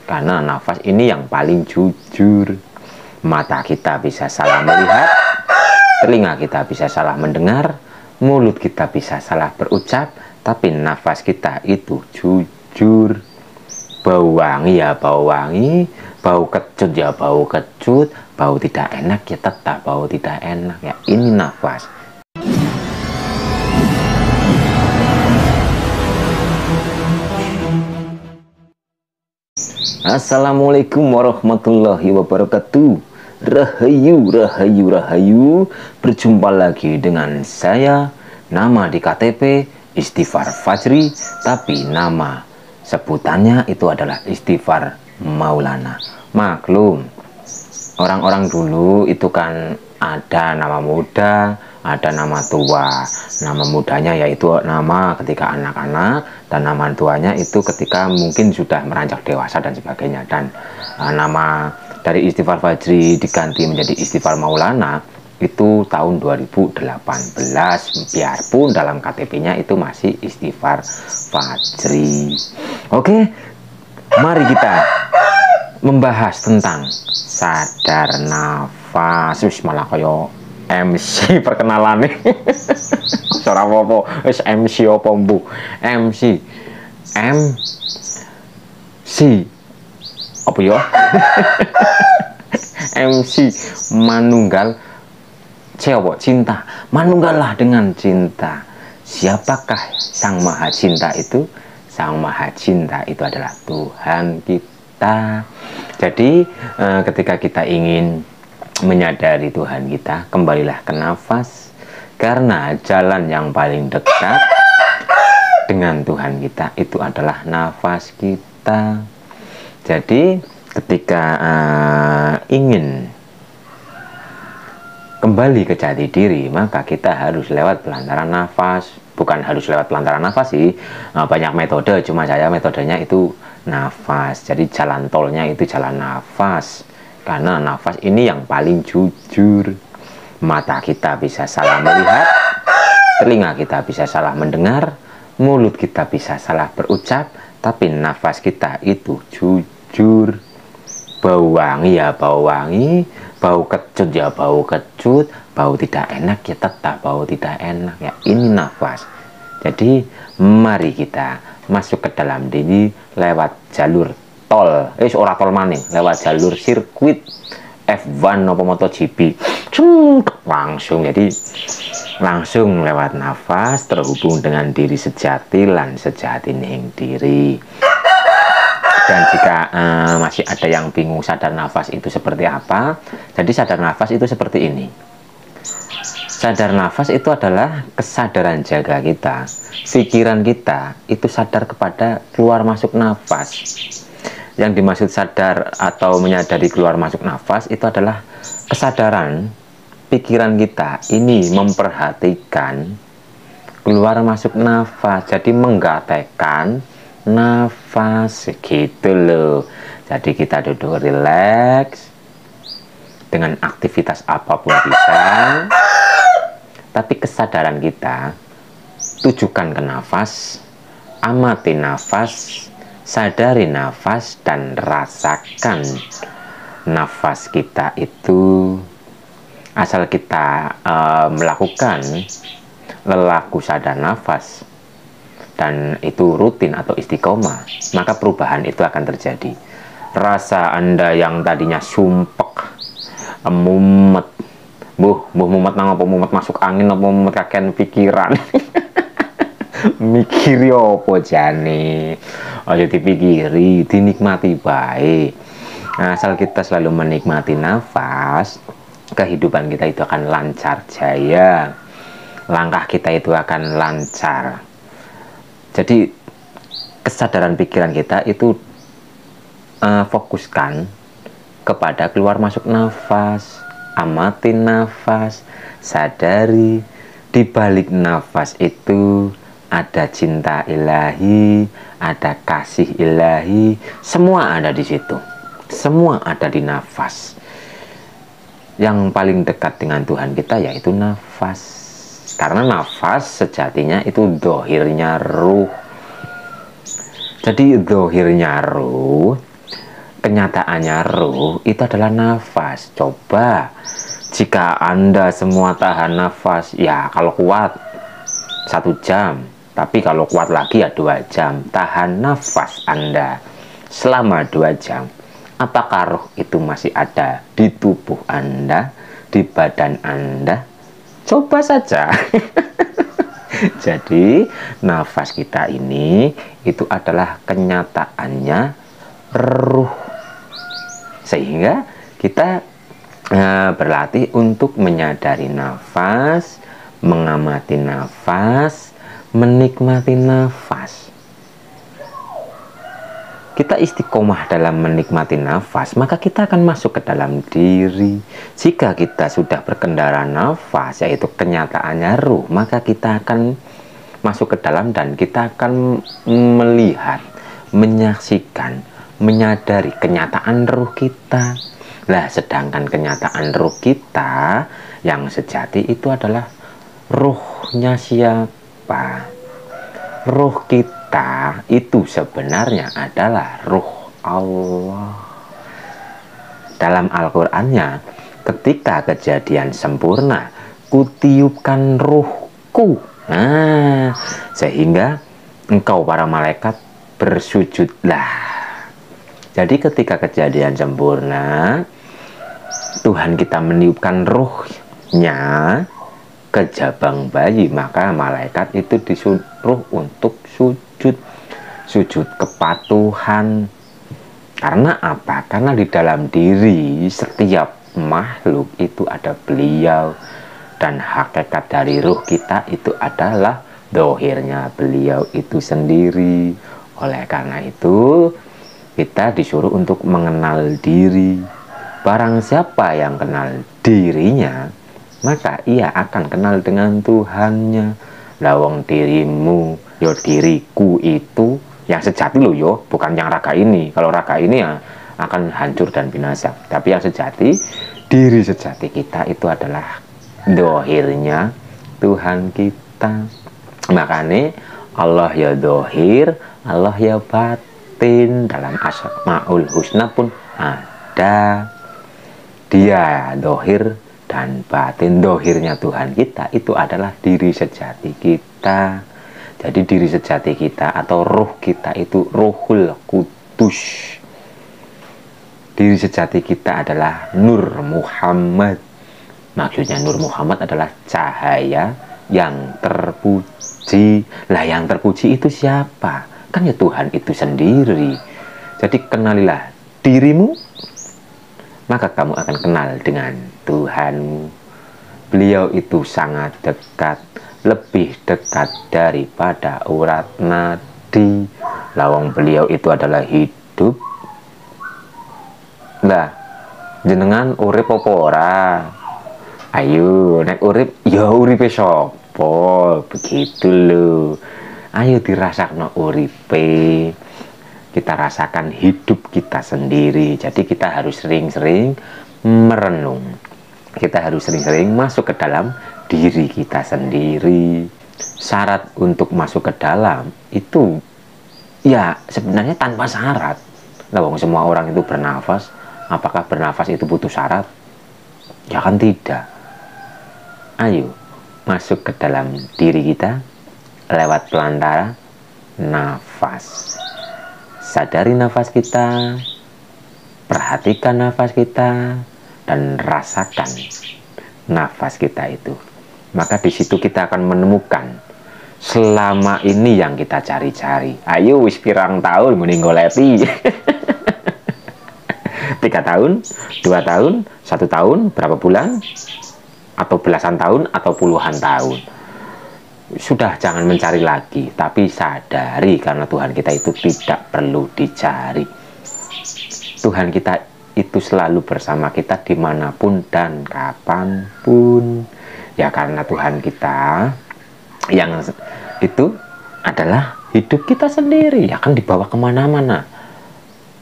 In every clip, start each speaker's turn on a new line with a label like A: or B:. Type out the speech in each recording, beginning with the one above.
A: karena nafas ini yang paling jujur. Mata kita bisa salah melihat, telinga kita bisa salah mendengar, mulut kita bisa salah berucap, tapi nafas kita itu jujur. Bau wangi ya bau wangi, bau kecut ya bau kecut, bau tidak enak ya tetap bau tidak enak. Ya ini nafas. Assalamualaikum warahmatullahi wabarakatuh. Rahayu, rahayu, rahayu. Berjumpa lagi dengan saya. Nama di KTP Istighfar Fajri, tapi nama sebutannya itu adalah Istighfar Maulana. Maklum, orang-orang dulu itu kan ada nama muda, ada nama tua. Nama mudanya yaitu nama ketika anak-anak, dan nama tuanya itu ketika mungkin sudah meranjak dewasa dan sebagainya. Dan nama dari Istighfar Fajri diganti menjadi Istighfar Maulana itu tahun 2018, biarpun dalam KTP-nya itu masih Istighfar Fajri. Oke, mari kita membahas tentang sadar nafas. Malah koyo MC perkenalan nih. Suara apa? Wis MC apa mbu? MC apa ya? MC manunggal cewek cinta. Manunggalah dengan cinta. Siapakah Sang Maha Cinta itu? Sang Maha Cinta itu adalah Tuhan kita. Jadi ketika kita ingin menyadari Tuhan kita, kembalilah ke nafas, karena jalan yang paling dekat dengan Tuhan kita itu adalah nafas kita. Jadi ketika ingin kembali ke jati diri, maka kita harus lewat pelantaran nafas. Bukan harus lewat pelantaran nafas sih, banyak metode, cuma saya metodenya itu nafas. Jadi jalan tolnya itu jalan nafas, karena nafas ini yang paling jujur. Mata kita bisa salah melihat, telinga kita bisa salah mendengar, mulut kita bisa salah berucap, tapi nafas kita itu jujur. Bau wangi ya bau wangi, bau kecut ya bau kecut, bau tidak enak ya tetap bau tidak enak. Ya ini nafas. Jadi mari kita masuk ke dalam diri lewat jalur tol. Ora tol maning, lewat jalur sirkuit F1 atau MotoGP. Langsung, jadi langsung lewat nafas terhubung dengan diri sejati lan sejati ning diri. Dan jika masih ada yang bingung sadar nafas itu seperti apa, jadi sadar nafas itu seperti ini. Sadar nafas itu adalah kesadaran jaga kita, pikiran kita itu sadar kepada keluar masuk nafas. Yang dimaksud sadar atau menyadari keluar masuk nafas itu adalah kesadaran pikiran kita ini memperhatikan keluar masuk nafas, jadi menggatekkan nafas gitu loh. Jadi kita duduk rileks dengan aktivitas apapun bisa, tapi kesadaran kita tujukan ke nafas, amati nafas, sadari nafas, dan rasakan nafas kita itu. Asal kita melakukan lelaku sadar nafas dan itu rutin atau istiqomah, maka perubahan itu akan terjadi. Rasa Anda yang tadinya sumpek, mumet, mumet nang apa mumet masuk angin apa mumet kakean pikiran. Mikiri apa jane? Aja dipikiri, dinikmati baik. Asal kita selalu menikmati nafas, kehidupan kita itu akan lancar jaya. Langkah kita itu akan lancar. Jadi kesadaran pikiran kita itu fokuskan kepada keluar masuk nafas, amati nafas, sadari di balik nafas itu ada cinta ilahi, ada kasih ilahi, semua ada di situ. Semua ada di nafas. Yang paling dekat dengan Tuhan kita yaitu nafas. Karena nafas sejatinya itu dohirnya ruh. Jadi dohirnya ruh, kenyataannya ruh itu adalah nafas. Coba jika Anda semua tahan nafas, ya kalau kuat 1 jam, tapi kalau kuat lagi ya 2 jam. Tahan nafas Anda selama 2 jam. Apakah roh itu masih ada di tubuh Anda, di badan Anda? Coba saja. Jadi nafas kita ini itu adalah kenyataannya ruh, sehingga kita berlatih untuk menyadari nafas, mengamati nafas, menikmati nafas. Kita istiqomah dalam menikmati nafas, maka kita akan masuk ke dalam diri. Jika kita sudah berkendara nafas, yaitu kenyataannya ruh, maka kita akan masuk ke dalam dan kita akan melihat, menyaksikan, menyadari kenyataan ruh kita. Nah, sedangkan kenyataan ruh kita yang sejati itu adalah ruhnya siapa? Ruh kita itu sebenarnya adalah ruh Allah. Dalam Al-Qur'annya, ketika kejadian sempurna, kutiupkan ruhku. Nah, sehingga engkau para malaikat bersujudlah. Jadi ketika kejadian sempurna, Tuhan kita meniupkan ruhnya ke jabang bayi, maka malaikat itu disuruh untuk sujud kepatuhan. Karena apa? Karena di dalam diri setiap makhluk itu ada beliau, dan hakikat dari ruh kita itu adalah dohirnya beliau itu sendiri. Oleh karena itu kita disuruh untuk mengenal diri. Barang siapa yang kenal dirinya, maka ia akan kenal dengan Tuhannya. Lawang dirimu, yo diriku itu yang sejati loh yo, bukan yang raga ini. Kalau raga ini ya akan hancur dan binasa. Tapi yang sejati, diri sejati kita itu adalah dohirnya Tuhan kita. Makanya Allah ya dohir, Allah ya batin. Dalam Asmaul Husna pun ada. Dia dohir dan batin. Dohirnya Tuhan kita itu adalah diri sejati kita. Jadi diri sejati kita atau ruh kita itu Ruhul Qudus. Diri sejati kita adalah Nur Muhammad. Maksudnya Nur Muhammad adalah cahaya yang terpuji. Lah yang terpuji itu siapa? Kan ya Tuhan itu sendiri. Jadi kenalilah dirimu, maka kamu akan kenal dengan Tuhanmu. Beliau itu sangat dekat, lebih dekat daripada urat nadi. Lawang beliau itu adalah hidup. Lah, jenengan urip apa ora? Ayo, nek urip, ya uripe sapa? Begitu lho. Ayo dirasakno uripe. Kita rasakan hidup kita sendiri. Jadi kita harus sering-sering merenung. Kita harus sering-sering masuk ke dalam diri kita sendiri. Syarat untuk masuk ke dalam itu ya sebenarnya tanpa syarat. Nah, semua orang itu bernafas. Apakah bernafas itu butuh syarat? Ya kan tidak. Ayo masuk ke dalam diri kita lewat pelantara nafas. Sadari nafas kita, perhatikan nafas kita, dan rasakan nafas kita itu. Maka di situ kita akan menemukan selama ini yang kita cari-cari. Ayo wis pirang tahun mending goleti. 3 tahun, 2 tahun, 1 tahun, berapa bulan, atau belasan tahun, atau puluhan tahun. Sudah jangan mencari lagi, tapi sadari karena Tuhan kita itu tidak perlu dicari. Tuhan kita itu selalu bersama kita dimanapun dan kapanpun. Ya karena Tuhan kita yang itu adalah hidup kita sendiri, ya kan dibawa kemana-mana.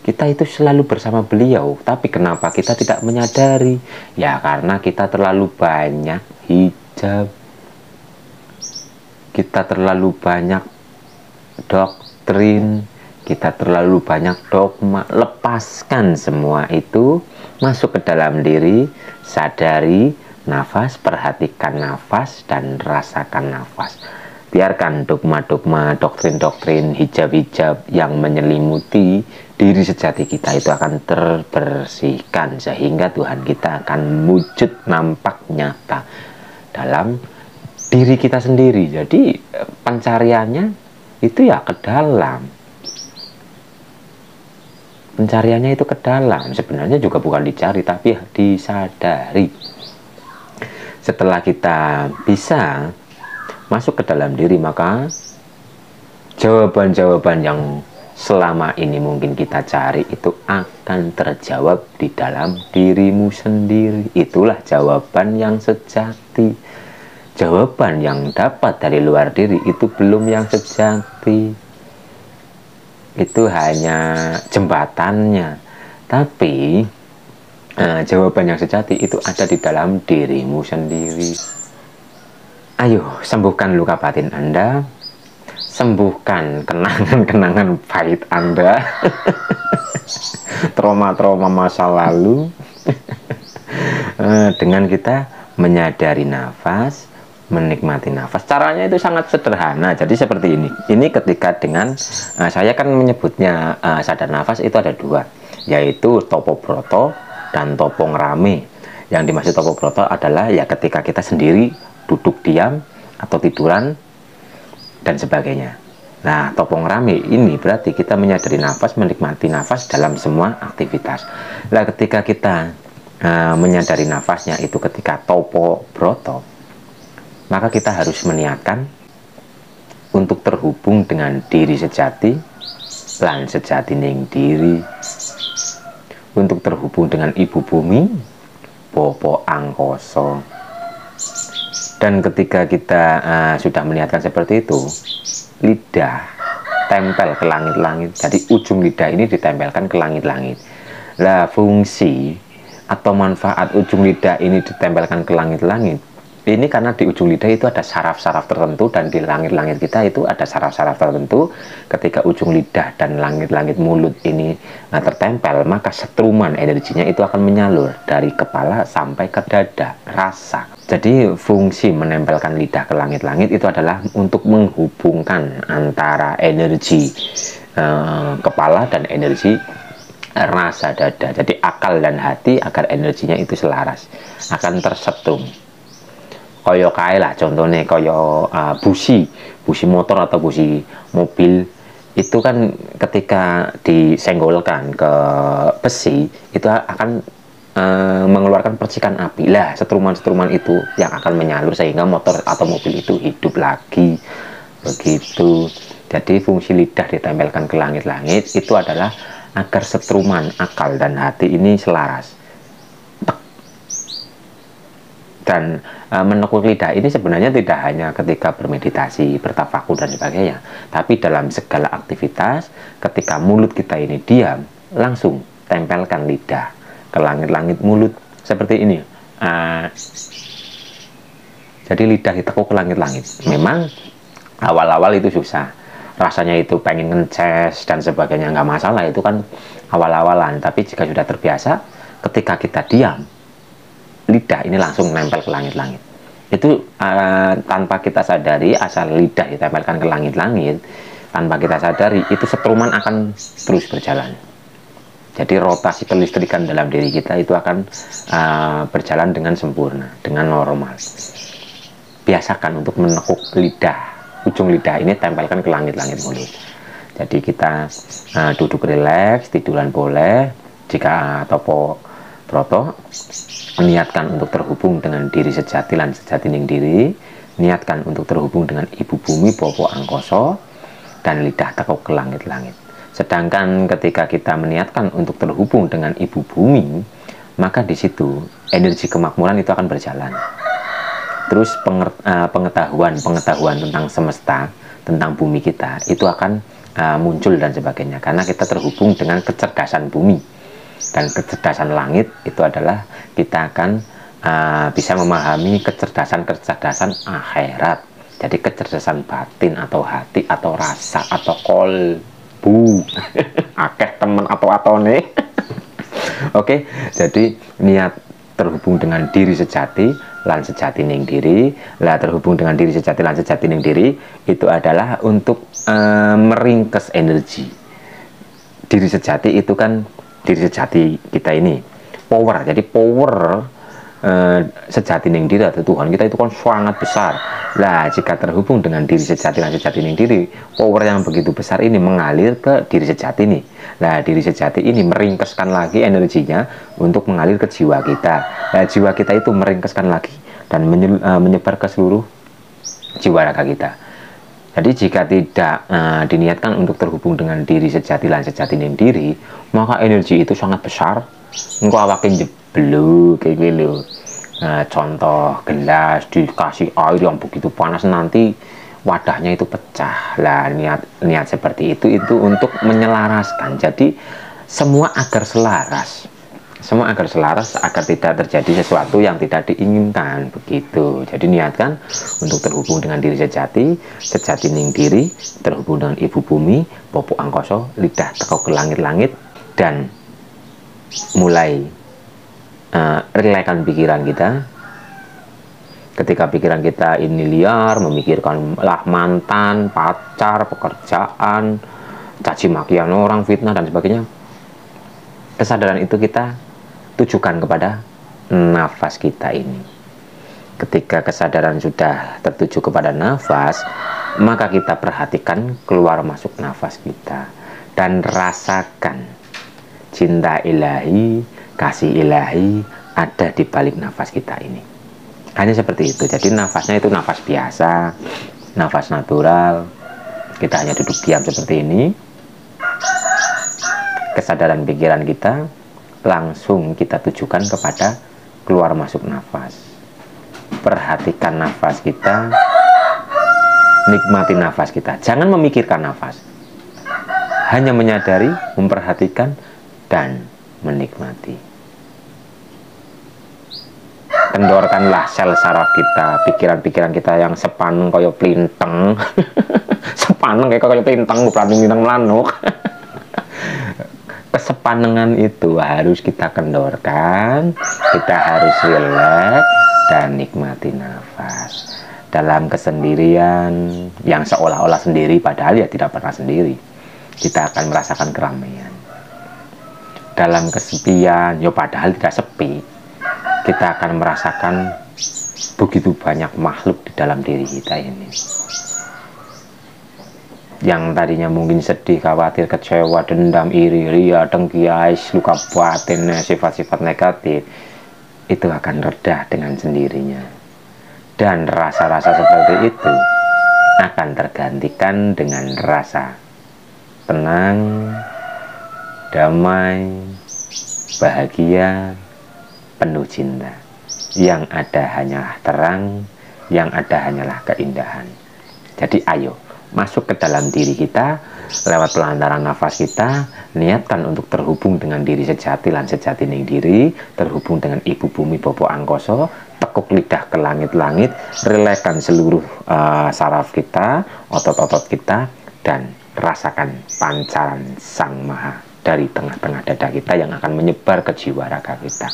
A: Kita itu selalu bersama beliau, tapi kenapa kita tidak menyadari? Ya karena kita terlalu banyak hijab. Kita terlalu banyak doktrin, kita terlalu banyak dogma. Lepaskan semua itu, masuk ke dalam diri, sadari nafas, perhatikan nafas, dan rasakan nafas. Biarkan dogma-dogma, doktrin-doktrin, hijab-hijab yang menyelimuti diri sejati kita itu akan terbersihkan, sehingga Tuhan kita akan wujud nampak nyata dalam diri kita sendiri. Jadi pencariannya itu ya ke dalam. Pencariannya itu ke dalam. Sebenarnya juga bukan dicari, tapi disadari. Setelah kita bisa masuk ke dalam diri, maka jawaban-jawaban yang selama ini mungkin kita cari itu akan terjawab di dalam dirimu sendiri. Itulah jawaban yang sejati. Jawaban yang dapat dari luar diri itu belum yang sejati. Itu hanya jembatannya. Tapi jawaban yang sejati itu ada di dalam dirimu sendiri. Ayo, sembuhkan luka batin Anda, sembuhkan kenangan-kenangan pahit Anda, trauma-trauma masa lalu, dengan kita menyadari nafas, menikmati nafas. Caranya itu sangat sederhana, jadi seperti ini. Ini ketika dengan, saya kan menyebutnya sadar nafas itu ada dua, yaitu topo broto dan topo ngrame. Yang dimaksud topo broto adalah ya ketika kita sendiri, duduk diam atau tiduran dan sebagainya. Nah, topo ngrame ini berarti kita menyadari nafas, menikmati nafas dalam semua aktivitas. Nah, ketika kita menyadari nafasnya itu ketika topo broto, maka kita harus meniatkan untuk terhubung dengan diri sejati, lan sejati ning diri, untuk terhubung dengan ibu bumi, popo angkoso. Dan ketika kita sudah meniatkan seperti itu, lidah tempel ke langit-langit. Jadi ujung lidah ini ditempelkan ke langit-langit. Lah, fungsi atau manfaat ujung lidah ini ditempelkan ke langit-langit, ini karena di ujung lidah itu ada saraf-saraf tertentu, dan di langit-langit kita itu ada saraf-saraf tertentu. Ketika ujung lidah dan langit-langit mulut ini tertempel, maka setruman energinya itu akan menyalur dari kepala sampai ke dada, rasa. Jadi fungsi menempelkan lidah ke langit-langit itu adalah untuk menghubungkan antara energi kepala dan energi rasa dada. Jadi akal dan hati agar energinya itu selaras, akan tersetrum. Koyo kae lah contohnya, koyo busi motor atau busi mobil itu kan ketika disenggolkan ke besi itu akan mengeluarkan percikan api. Lah, setruman-setruman itu yang akan menyalur sehingga motor atau mobil itu hidup lagi. Begitu. Jadi fungsi lidah ditempelkan ke langit-langit itu adalah agar setruman akal dan hati ini selaras. Dan menekuk lidah ini sebenarnya tidak hanya ketika bermeditasi, bertafakur dan sebagainya, tapi dalam segala aktivitas. Ketika mulut kita ini diam, langsung tempelkan lidah ke langit-langit mulut seperti ini. Jadi lidah ditekuk ke langit-langit. Memang awal-awal itu susah, rasanya itu pengen ngeces dan sebagainya, nggak masalah, itu kan awal-awalan. Tapi jika sudah terbiasa, ketika kita diam, lidah ini langsung nempel ke langit-langit. Itu tanpa kita sadari, asal lidah ditempelkan ke langit-langit, tanpa kita sadari, itu setruman akan terus berjalan. Jadi rotasi kelistrikan dalam diri kita itu akan berjalan dengan sempurna, dengan normal. Biasakan untuk menekuk lidah, ujung lidah ini tempelkan ke langit-langit mulut. Jadi kita duduk rileks, tiduran boleh. Jika topo broto, niatkan untuk terhubung dengan diri sejati lan sejati ning diri. Niatkan untuk terhubung dengan ibu bumi, popo angkoso, dan lidah tekuk ke langit-langit. Sedangkan ketika kita meniatkan untuk terhubung dengan ibu bumi, maka di situ energi kemakmuran itu akan berjalan. Terus pengetahuan tentang semesta, tentang bumi kita itu akan muncul dan sebagainya, karena kita terhubung dengan kecerdasan bumi. Dan kecerdasan langit itu adalah kita akan bisa memahami kecerdasan akhirat. Jadi kecerdasan batin atau hati atau rasa atau kol mlebu. Akeh temen atau nih. Oke, jadi niat terhubung dengan diri sejati lan sejati ning diri. Lah terhubung dengan diri sejati lan sejati ning diri itu adalah untuk meringkes energi. Diri sejati itu kan diri sejati kita ini power. Jadi power sejati ning diri atau Tuhan kita itu kan sangat besar. Lah jika terhubung dengan diri sejati dan sejati ning diri, power yang begitu besar ini mengalir ke diri sejati nih. Nah diri sejati ini meringkeskan lagi energinya untuk mengalir ke jiwa kita. Nah jiwa kita itu meringkeskan lagi dan menyebar ke seluruh jiwa raga kita. Jadi jika tidak diniatkan untuk terhubung dengan diri sejati dan sejati ning diri, maka energi itu sangat besar. Engko awake jeblok kayak gitu. Nah, contoh gelas dikasih air yang begitu panas nanti wadahnya itu pecah. Lah niat seperti itu untuk menyelaraskan. Jadi semua agar selaras. Semua agar selaras agar tidak terjadi sesuatu yang tidak diinginkan begitu. Jadi niatkan untuk terhubung dengan diri sejati, sejati ning diri, terhubung dengan ibu bumi, popok angkoso, lidah teko ke langit-langit dan mulai relakan pikiran kita. Ketika pikiran kita ini liar, memikirkan lah mantan, pacar, pekerjaan, caci makian orang, fitnah dan sebagainya, kesadaran itu kita tujukan kepada nafas kita ini. Ketika kesadaran sudah tertuju kepada nafas, maka kita perhatikan keluar masuk nafas kita dan rasakan cinta ilahi, kasih ilahi ada di balik nafas kita ini. Hanya seperti itu. Jadi nafasnya itu nafas biasa, nafas natural. Kita hanya duduk diam seperti ini. Kesadaran pikiran kita langsung kita tujukan kepada keluar masuk nafas. Perhatikan nafas kita, nikmati nafas kita. Jangan memikirkan nafas. Hanya menyadari, memperhatikan dan menikmati. Kendorkanlah sel saraf kita, pikiran-pikiran kita yang sepaneng kaya plinteng. Sepaneng kaya plinteng, planteng melanuk. Kesepanengan itu harus kita kendorkan, kita harus rileks dan nikmati nafas. Dalam kesendirian yang seolah-olah sendiri padahal ya tidak pernah sendiri, kita akan merasakan keramaian. Dalam kesepian, ya padahal tidak sepi, kita akan merasakan begitu banyak makhluk di dalam diri kita ini. Yang tadinya mungkin sedih, khawatir, kecewa, dendam, iri, ria, dengki, luka batin, sifat-sifat negatif, itu akan reda dengan sendirinya. Dan rasa-rasa seperti itu akan tergantikan dengan rasa tenang, damai, bahagia, penuh cinta. Yang ada hanyalah terang, yang ada hanyalah keindahan. Jadi ayo masuk ke dalam diri kita lewat pelantaran nafas kita, niatkan untuk terhubung dengan diri sejati lan sejati ning diri, terhubung dengan ibu bumi bobo angkoso, tekuk lidah ke langit-langit, relakan seluruh saraf kita, otot-otot kita, dan rasakan pancaran Sang Maha dari tengah-tengah dada kita yang akan menyebar ke jiwa raga kita.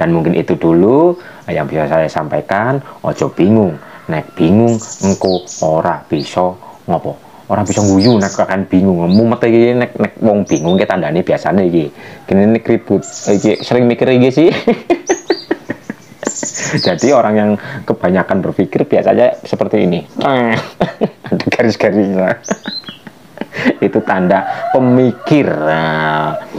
A: Dan mungkin itu dulu yang bisa saya sampaikan. Ojo bingung, nek bingung engko ora bisa ngopo, ora bisa nguyu nek kan bingung. Mumet iki nek wong bingung ki tandane biasane iki kene nek ribut iki sering mikir iki sih. Jadi orang yang kebanyakan berpikir biasanya seperti ini. Ada garis-garisnya. Itu tanda pemikir.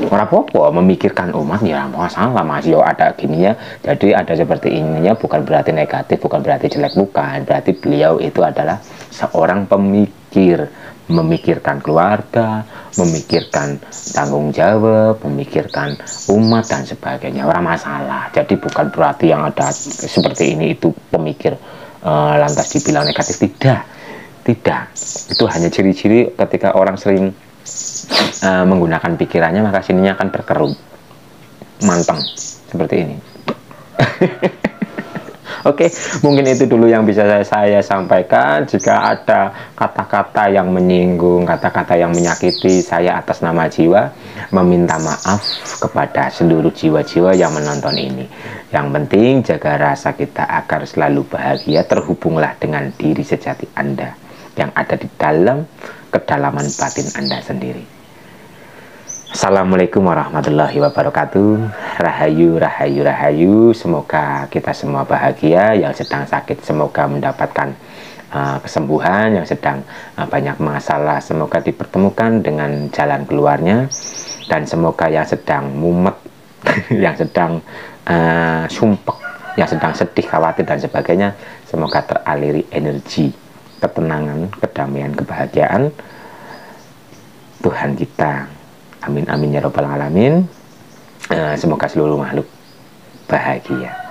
A: Orang apa memikirkan umat ya masalah masih ada gini ya. Jadi ada seperti ininya bukan berarti negatif, bukan berarti jelek, bukan. Berarti beliau itu adalah seorang pemikir, memikirkan keluarga, memikirkan tanggung jawab, memikirkan umat dan sebagainya. Orang masalah. Jadi bukan berarti yang ada seperti ini itu pemikir lantas dibilang negatif, tidak, itu hanya ciri-ciri ketika orang sering menggunakan pikirannya, maka sininya akan berkerut, manteng seperti ini. Oke, mungkin itu dulu yang bisa saya sampaikan. Jika ada kata-kata yang menyinggung, kata-kata yang menyakiti, saya atas nama jiwa meminta maaf kepada seluruh jiwa-jiwa yang menonton ini. Yang penting jaga rasa kita agar selalu bahagia. Terhubunglah dengan diri sejati Anda yang ada di dalam kedalaman batin Anda sendiri. Assalamualaikum warahmatullahi wabarakatuh. Rahayu, rahayu, rahayu. Semoga kita semua bahagia. Yang sedang sakit semoga mendapatkan kesembuhan. Yang sedang banyak masalah semoga dipertemukan dengan jalan keluarnya. Dan semoga yang sedang mumet, yang sedang sumpek, yang sedang sedih, khawatir dan sebagainya, semoga teraliri energi ketenangan, kedamaian, kebahagiaan Tuhan kita. Amin amin ya robbal alamin. Semoga seluruh makhluk bahagia.